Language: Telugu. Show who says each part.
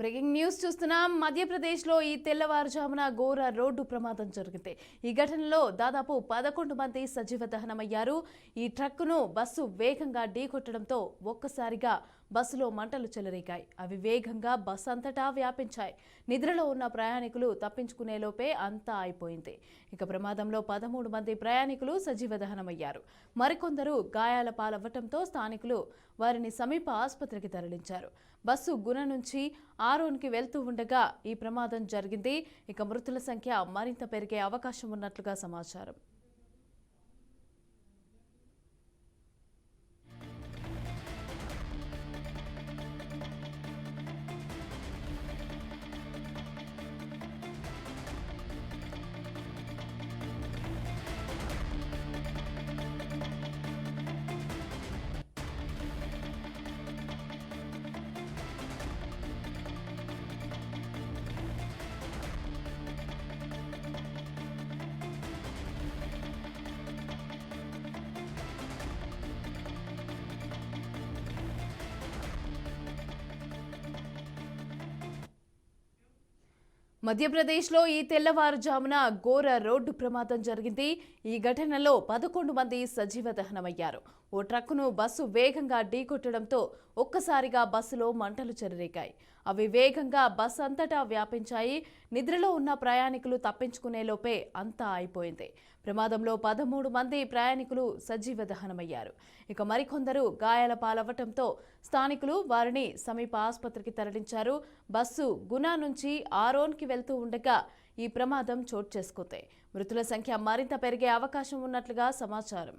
Speaker 1: బ్రేకింగ్ న్యూస్ చూస్తున్నాం. మధ్యప్రదేశ్లో ఈ తెల్లవారుజామున ఘోర రోడ్డు ప్రమాదం జరిగింది. ఈ ఘటనలో దాదాపు 11 మంది సజీవ దహనమయ్యారు. ఈ ట్రక్కును బస్సు వేగంగా ఢీకొట్టడంతో ఒక్కసారిగా బస్సులో మంటలు చెలరేగాయి. అవి వేగంగా బస్సు అంతటా వ్యాపించాయి. నిద్రలో ఉన్న ప్రయాణికులు తప్పించుకునేలోపే అంతా అయిపోయింది. ఇక ప్రమాదంలో 13 మంది ప్రయాణికులు సజీవ దహనమయ్యారు. మరికొందరు గాయాల పాలవ్వడంతో స్థానికులు వారిని సమీప ఆసుపత్రికి తరలించారు. బస్సు గుణ నుంచి ఆరోన్కి వెళ్తూ ఉండగా ఈ ప్రమాదం జరిగింది. ఇక మృతుల సంఖ్య మరింత పెరిగే అవకాశం ఉన్నట్లుగా సమాచారం. మధ్యప్రదేశ్లో ఈ తెల్లవారుజామున ఘోర రోడ్డు ప్రమాదం జరిగింది. ఈ ఘటనలో 11 మంది సజీవ దహనమయ్యారు. ఓ ట్రక్కును బస్సు వేగంగా ఢీకొట్టడంతో ఒక్కసారిగా బస్సులో మంటలు చెలరేగాయి. అవి వేగంగా బస్సు అంతటా వ్యాపించాయి. నిద్రలో ఉన్న ప్రయాణికులు తప్పించుకునేలోపే అంతా అయిపోయింది. ప్రమాదంలో 13 మంది ప్రయాణికులు సజీవ దహనమయ్యారు. ఇక మరికొందరు గాయాల పాలవ్వడంతో స్థానికులు వారిని సమీప ఆసుపత్రికి తరలించారు. బస్సు గునా నుంచి ఆరోన్కి వెళ్తూ ఉండగా ఈ ప్రమాదం చోటు చేసుకుంది. మృతుల సంఖ్య మరింత పెరిగే అవకాశం ఉన్నట్లుగా సమాచారం.